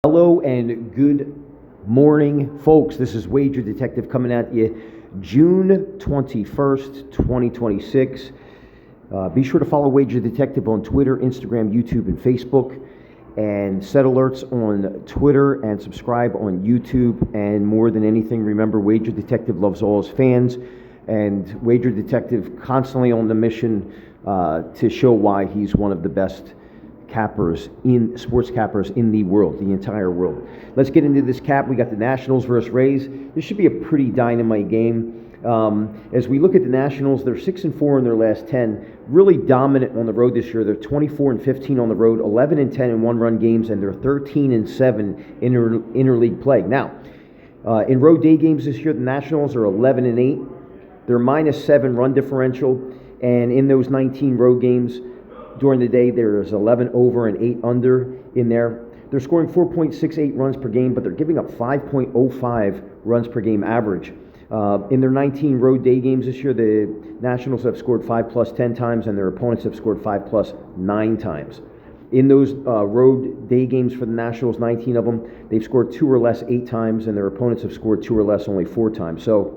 Hello and good morning, folks. This is Wager Detective coming at you June 21st, 2026. Be sure to follow Wager Detective on Twitter, Instagram, YouTube, and Facebook. And set alerts on Twitter and subscribe on YouTube. And more than anything, remember, Wager Detective loves all his fans. And Wager Detective constantly on the mission to show why he's one of the best sports cappers in the world, the entire world. Let's get into this cap. We got the Nationals versus Rays. This should be a pretty dynamite game. As we look at the Nationals, they're 6-4 in their last 10. Really dominant on the road this year. They're 24-15 on the road, 11-10 in one-run games, and they're 13-7 in interleague play. Now, in road day games this year, the Nationals are 11-8. They're -7 run differential, and in those 19 road games, during the day, there's 11 over and 8 under in there. They're scoring 4.68 runs per game, but they're giving up 5.05 runs per game average. In their 19 road day games this year, the Nationals have scored 5+ 10 times, and their opponents have scored 5+ 9 times. In those road day games for the Nationals, 19 of them, they've scored 2 or less 8 times, and their opponents have scored 2 or less only 4 times. So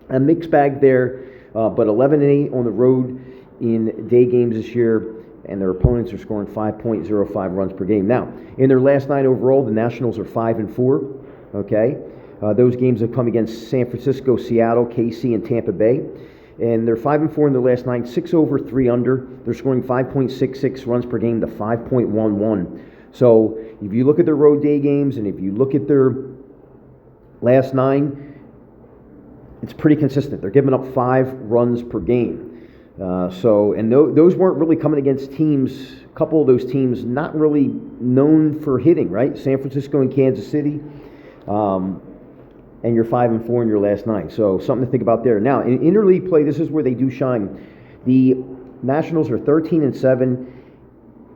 a mixed bag there, but 11-8 on the road in day games this year, and their opponents are scoring 5.05 runs per game. Now, in their last 9 overall, the Nationals are 5-4, okay? Those games have come against San Francisco, Seattle, KC, and Tampa Bay. And they're 5-4 in their last 9, 6 over, 3 under. They're scoring 5.66 runs per game to 5.11. So if you look at their road day games and if you look at their last 9, it's pretty consistent. They're giving up 5 runs per game. Those weren't really coming against teams, a couple of those teams not really known for hitting, right? San Francisco and Kansas City, and you're 5-4 in your last 9. So something to think about there. Now, in interleague play, this is where they do shine. The Nationals are 13-7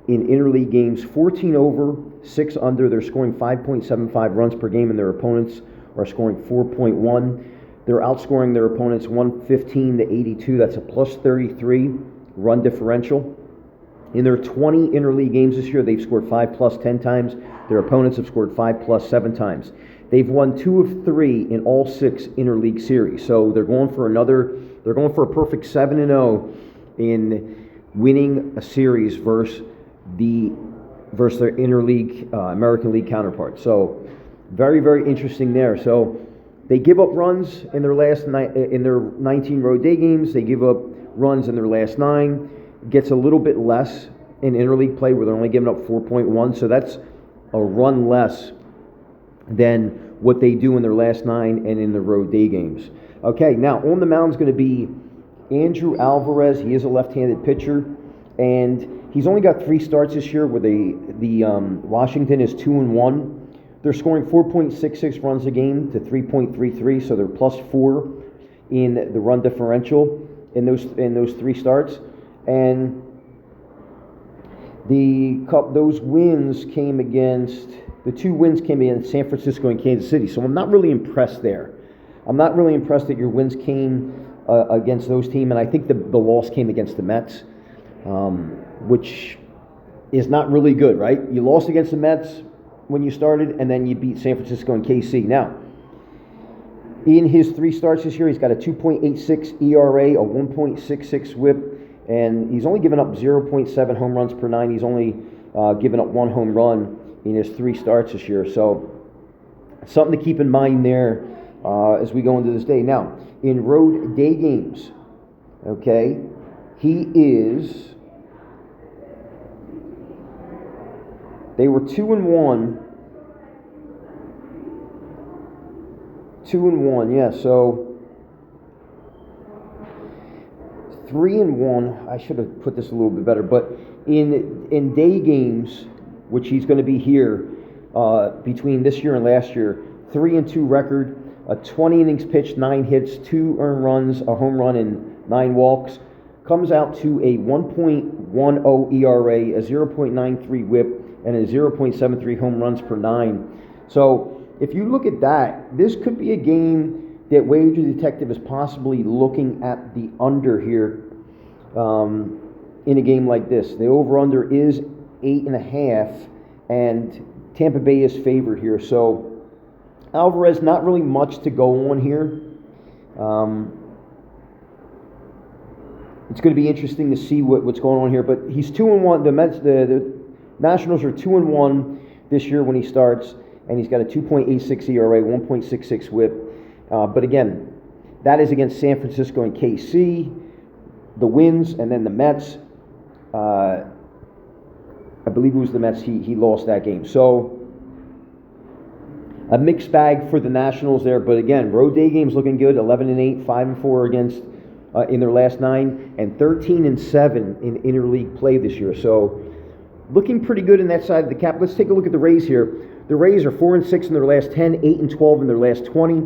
in interleague games, 14 over, 6 under. They're scoring 5.75 runs per game, and their opponents are scoring 4.1. They're outscoring their opponents 115-82. That's a +33 run differential. In their 20 interleague games this year, they've scored 5+ 10 times. Their opponents have scored 5+ 7 times. They've won 2 of 3 in all 6 interleague series. So they're going for a perfect 7-0 in winning a series versus their interleague American League counterparts. So very, very interesting there. So they give up runs in their last in their 19 road day games. They give up runs in their last 9. It gets a little bit less in interleague play where they're only giving up 4.1. So that's a run less than what they do in their last 9 and in the road day games. Okay, now on the mound is going to be Andrew Alvarez. He is a left-handed pitcher, and he's only got 3 starts this year where the Washington is 2-1. They're scoring 4.66 runs a game to 3.33, so they're +4 in the run differential in those 3 starts. And the 2 wins came against San Francisco and Kansas City. So I'm not really impressed there. I'm not really impressed that your wins came against those teams, and I think the loss came against the Mets, which is not really good, right? You lost against the Mets when you started, and then you beat San Francisco and KC. Now, in his 3 starts this year, he's got a 2.86 ERA, a 1.66 WHIP, and he's only given up 0.7 home runs per 9. He's only given up 1 home run in his 3 starts this year. So something to keep in mind there as we go into this day. Now, in road day games, okay, they were 2-1. 2-1, yeah. So 3-1. I should have put this a little bit better, but in day games, which he's going to be here between this year and last year, 3-2 record, a 20 innings pitched, 9 hits, 2 earned runs, a home run, and 9 walks. Comes out to a 1.10 ERA, a 0.93 WHIP, and a 0.73 home runs per 9. So if you look at that, this could be a game that Wager Detective is possibly looking at the under here in a game like this. The over-under is 8.5, and Tampa Bay is favored here. So Alvarez, not really much to go on here. It's going to be interesting to see what's going on here. But he's 2-1. The Nationals are 2-1 this year when he starts, and he's got a 2.86 ERA, 1.66 WHIP. But again, that is against San Francisco and KC, the Winds, and then the Mets. I believe it was the Mets. He lost that game. So a mixed bag for the Nationals there. But again, road day games looking good. 11-8, 5-4 against in their last 9, and 13-7 in interleague play this year. So looking pretty good in that side of the cap. Let's take a look at the Rays here. The Rays are 4-6 in their last 10, 8-12 in their last 20.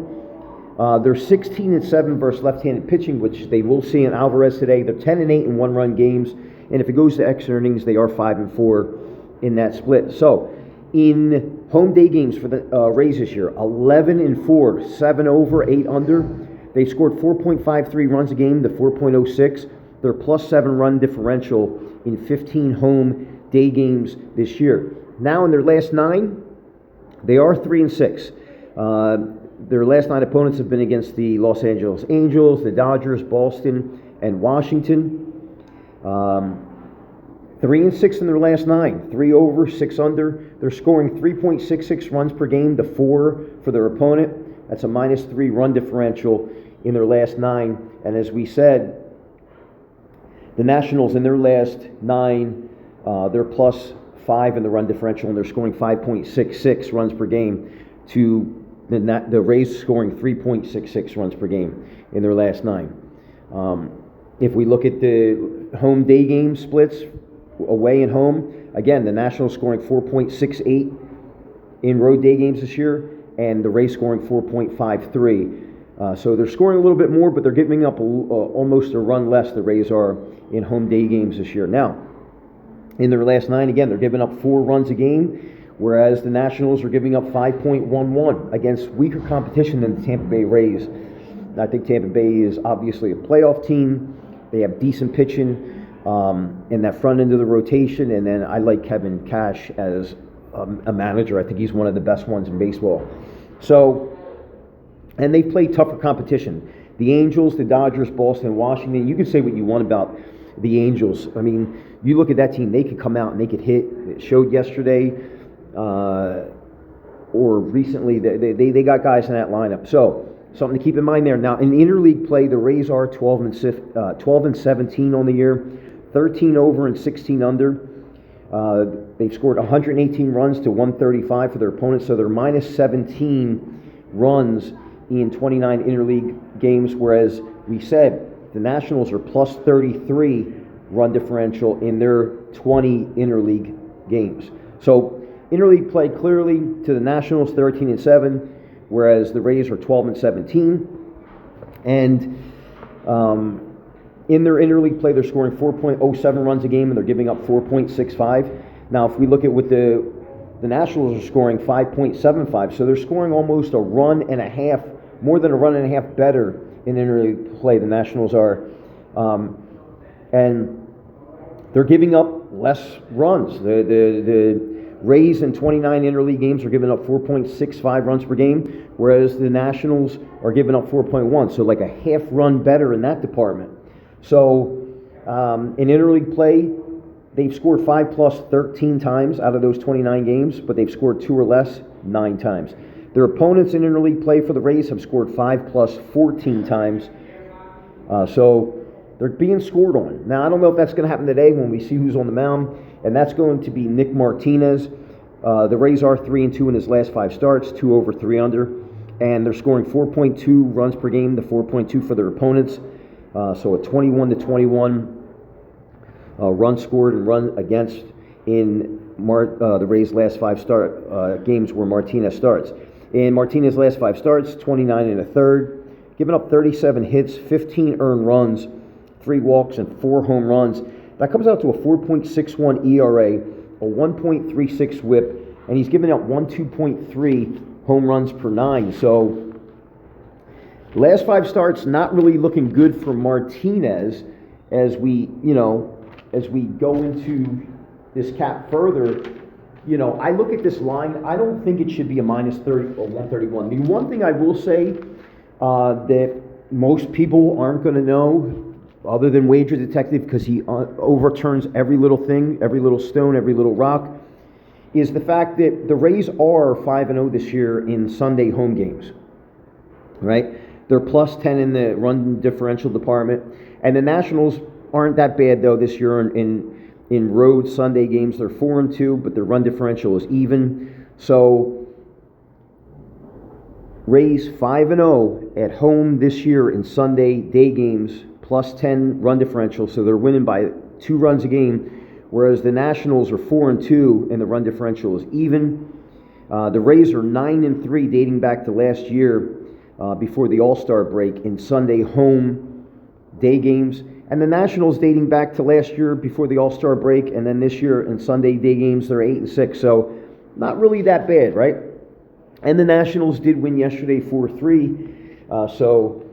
They're 16-7 versus left-handed pitching, which they will see in Alvarez today. They're 10-8 in one-run games, and if it goes to extra innings, they are 5-4 in that split. So in home day games for the Rays this year, 11-4, 7 over, 8 under. They've scored 4.53 runs a game to 4.06. They're +7 run differential in 15 home day games this year. Now in their last 9, they are 3-6. Their last 9 opponents have been against the Los Angeles Angels, the Dodgers, Boston, and Washington. 3-6 in their last 9, 3 over, 6 under. They're scoring 3.66 runs per game to 4 for their opponent. That's a -3 run differential in their last 9. And as we said, the Nationals in their last 9, they're +5 in the run differential, and they're scoring 5.66 runs per game to the Rays scoring 3.66 runs per game in their last 9. If we look at the home day game splits, away and home, again, the Nationals scoring 4.68 in road day games this year, and the Rays scoring 4.53. So they're scoring a little bit more, but they're giving up almost a run less, the Rays are, in home day games this year. Now, in their last 9, again, they're giving up 4 runs a game, whereas the Nationals are giving up 5.11 against weaker competition than the Tampa Bay Rays. I think Tampa Bay is obviously a playoff team. They have decent pitching in that front end of the rotation, and then I like Kevin Cash as a manager. I think he's one of the best ones in baseball. So, and they've played tougher competition. The Angels, the Dodgers, Boston, Washington. You can say what you want about the Angels. I mean, you look at that team, they could come out and they could hit. It showed yesterday or recently. They got guys in that lineup. So, something to keep in mind there. Now, in interleague play, the Rays are 12-17 on the year, 13 over and 16 under. They've scored 118 runs to 135 for their opponents, so they're -17 runs in 29 interleague games, whereas we said the Nationals are +33 run differential in their 20 interleague games. So interleague play clearly to the Nationals 13-7, whereas the Rays are 12-17. And in their interleague play, they're scoring 4.07 runs a game, and they're giving up 4.65. Now, if we look at what the Nationals are scoring, 5.75, so they're scoring almost a run and a half, more than a run and a half better in interleague play. The Nationals are, and they're giving up less runs. The Rays in 29 interleague games are giving up 4.65 runs per game, whereas the Nationals are giving up 4.1, so like a half run better in that department. So in interleague play, they've scored 5+ 13 times out of those 29 games, but they've scored 2 or less 9 times. Their opponents in interleague play for the Rays have scored 5+ 14 times. So they're being scored on. Now, I don't know if that's going to happen today when we see who's on the mound, and that's going to be Nick Martinez. The Rays are 3-2 in his last 5 starts, 2 over, 3 under, and they're scoring 4.2 runs per game to 4.2 for their opponents. So a 21-21 run scored and run against in the Rays' last 5 games where Martinez starts. In Martinez's last 5 starts, 29 1/3, giving up 37 hits, 15 earned runs, 3 walks, and 4 home runs. That comes out to a 4.61 ERA, a 1.36 WHIP, and he's giving up 2.3 home runs per 9. So last 5 starts, not really looking good for Martinez as we go into this cap further. I look at this line. I don't think it should be a minus 30 or 131. The one thing I will say that most people aren't going to know, other than Wager Detective, because he overturns every little thing, every little stone, every little rock, is the fact that the Rays are 5-0 this year in Sunday home games, right? They're plus 10 in the run differential department, and the Nationals aren't that bad though this year in road Sunday games. They're 4-2, but their run differential is even. So Rays 5-0 at home this year in Sunday day games, plus 10 run differential, so they're winning by 2 runs a game, whereas the Nationals are 4-2 and the run differential is even. The Rays are 9-3 dating back to last year before the All-Star break in Sunday home day games, and the Nationals dating back to last year before the All-Star break, and then this year in Sunday day games they're 8-6, so not really that bad, right? And the Nationals did win yesterday 4-3, so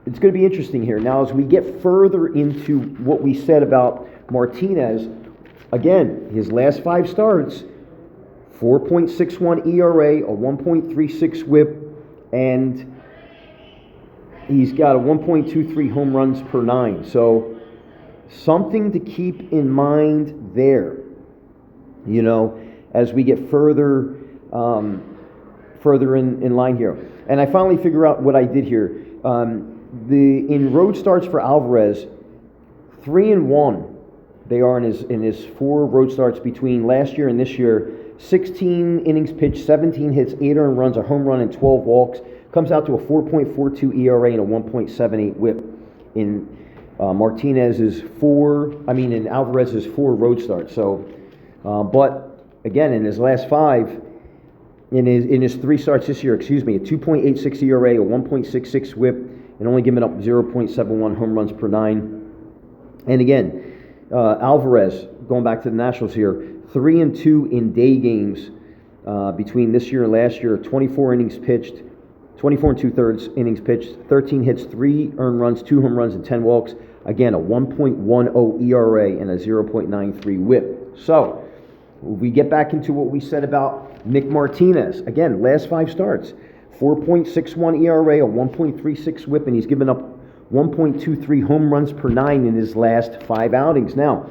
it's going to be interesting here. Now, as we get further into what we said about Martinez, again, his last 5 starts, 4.61 ERA, a 1.36 whip, and he's got a 1.23 home runs per 9. So something to keep in mind there, as we get further in line here. And I finally figure out what I did here. In road starts for Alvarez, 3-1. They are in his 4 road starts between last year and this year. 16 innings pitched, 17 hits, 8 earned runs, a home run, and 12 walks. Comes out to a 4.42 ERA and a 1.78 WHIP in in Alvarez's 4 road starts. So, but again, in his last 5. In his 3 starts this year, a 2.86 ERA, a 1.66 WHIP, and only giving up 0.71 home runs per 9. And again, Alvarez, going back to the Nationals here, 3-2 in day games between this year and last year. 24 innings pitched, 24 2/3 innings pitched, 13 hits, 3 earned runs, 2 home runs, and 10 walks. Again, a 1.10 ERA and a 0.93 WHIP. So, we get back into what we said about Nick Martinez. Again, last 5 starts, 4.61 ERA, a 1.36 WHIP, and he's given up 1.23 home runs per 9 in his last 5 outings. Now,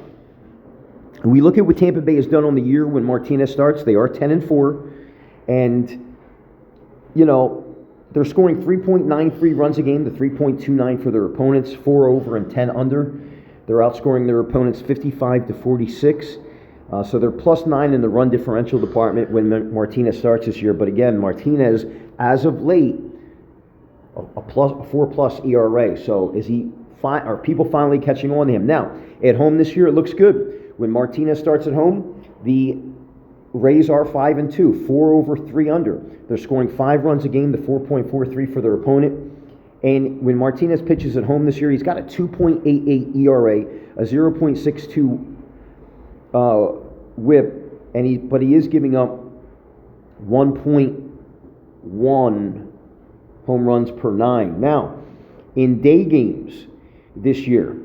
we look at what Tampa Bay has done on the year when Martinez starts. They are 10-4, and they're scoring 3.93 runs a game to 3.29 for their opponents, 4 over and 10 under. They're outscoring their opponents 55-46. So they're plus 9 in the run differential department when Martinez starts this year. But again, Martinez, as of late, a 4+ ERA. So are people finally catching on to him? Now, at home this year, it looks good. When Martinez starts at home, the Rays are 5-2, 4 over, 3 under. They're scoring 5 runs a game to 4.43 for their opponent. And when Martinez pitches at home this year, he's got a 2.88 ERA, a 0.62 WHIP, but he is giving up 1.1 home runs per 9. Now, in day games this year,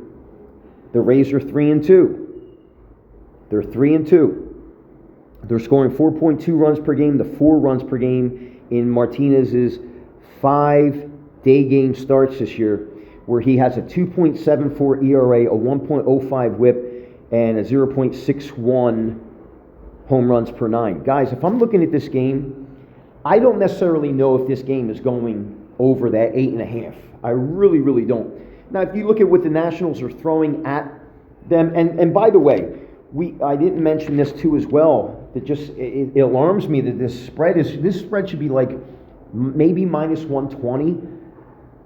the Rays are 3-2. They're 3-2. They're scoring 4.2 runs per game to 4 runs per game in Martinez's 5 day game starts this year, where he has a 2.74 ERA, a 1.05 WHIP, and a 0.61 home runs per 9. Guys, if I'm looking at this game, I don't necessarily know if this game is going over that 8.5. I really, really don't. Now, if you look at what the Nationals are throwing at them, and by the way, I didn't mention this too as well. That it alarms me that this spread should be like maybe minus 120,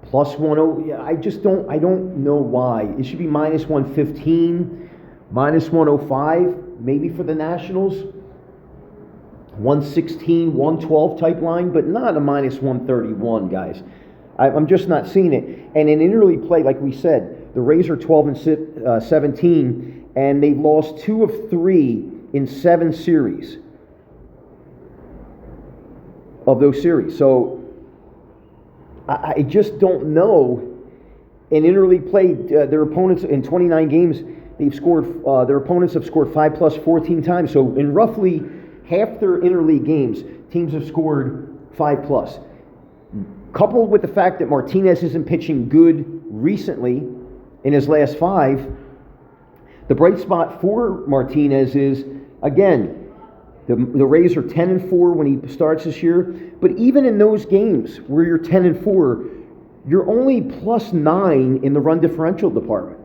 plus 10. I don't know why. It should be minus 115, minus 105, maybe for the Nationals. 116, 112 type line, but not a minus 131, guys. I'm just not seeing it. And in interleague play, like we said, the Rays are 12-17, and they've lost 2 of 3 in 7 series of those series. So I just don't know. In interleague play, their opponents in 29 games, they've scored, their opponents have scored 5+ 14 times. So in roughly half their interleague games, teams have scored 5+. Coupled with the fact that Martinez isn't pitching good recently in his last 5, the bright spot for Martinez is, again, the Rays are 10-4 when he starts this year, but even in those games where you're 10-4, you're only +9 in the run differential department.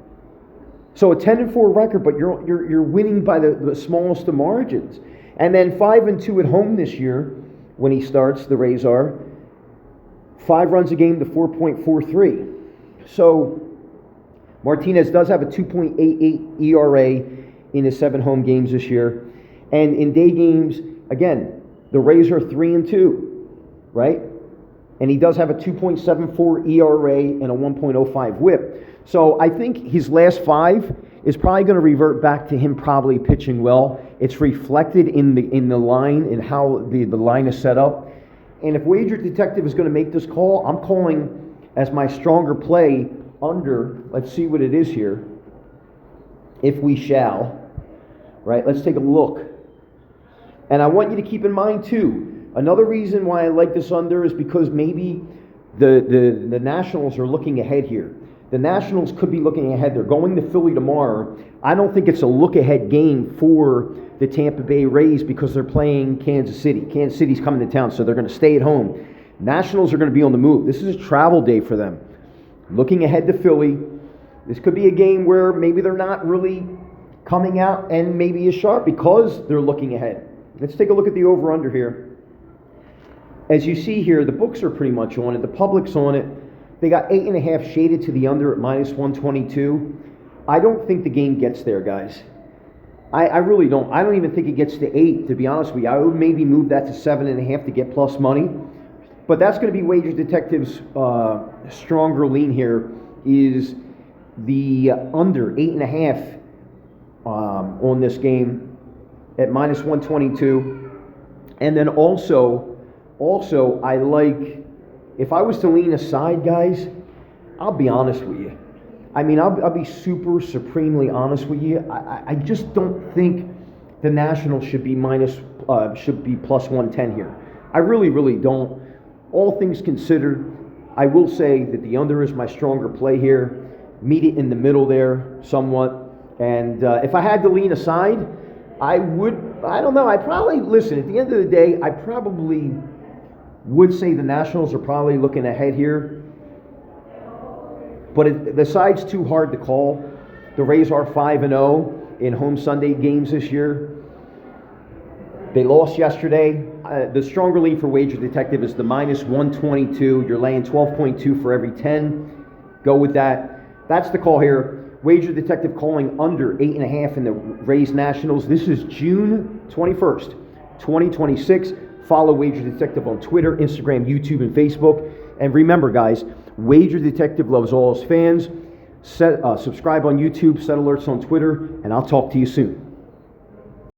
So a 10-4 record, but you're winning by the smallest of margins. And then 5-2 at home this year when he starts. The Rays are 5 runs a game to 4.43. So Martinez does have a 2.88 ERA in his 7 home games this year. And in day games, again, the Rays are 3-2, right? And he does have a 2.74 ERA and a 1.05 WHIP. So I think his last 5 is probably going to revert back to him probably pitching well. It's reflected in the line and how the line is set up. And if Wager Detective is going to make this call, I'm calling as my stronger play under. Let's see what it is here. If we shall, right? Let's take a look. And I want you to keep in mind too, another reason why I like this under is because maybe the Nationals are looking ahead here. The Nationals could be looking ahead. They're going to Philly tomorrow. I don't think it's a look-ahead game for the Tampa Bay Rays because they're playing Kansas City. Kansas City's coming to town, so they're going to stay at home. Nationals are going to be on the move. This is a travel day for them. Looking ahead to Philly, this could be a game where maybe they're not really coming out and maybe as sharp because they're looking ahead. Let's take a look at the over-under here. As you see here, the books are pretty much on it. The public's on it. They got 8.5 shaded to the under at -122. I don't think the game gets there, guys. I really don't. I don't even think it gets to 8, to be honest with you. I would maybe move that to 7.5 to get plus money. But that's going to be Wager Detective's stronger lean here, is the under 8.5 on this game at -122. And then also I like, if I was to lean aside, guys, I'll be honest with you. I mean, I'll be super supremely honest with you. I just don't think the Nationals should be plus 110 here. I really, really don't. All things considered, I will say that the under is my stronger play here. Meet it in the middle there somewhat. And if I had to lean aside, I don't know, I'd probably, listen, at the end of the day, I probably would say the Nationals are probably looking ahead here. But the side's too hard to call. The Rays are 5-0 in home Sunday games this year. They lost yesterday. The stronger lead for Wager Detective is the -122. You're laying 12.2 for every 10. Go with that. That's the call here. Wager Detective calling under 8.5 in the Rays Nationals. This is June 21st, 2026. Follow Wager Detective on Twitter, Instagram, YouTube, and Facebook. And remember, guys, Wager Detective loves all his fans. Subscribe on YouTube, set alerts on Twitter, and I'll talk to you soon.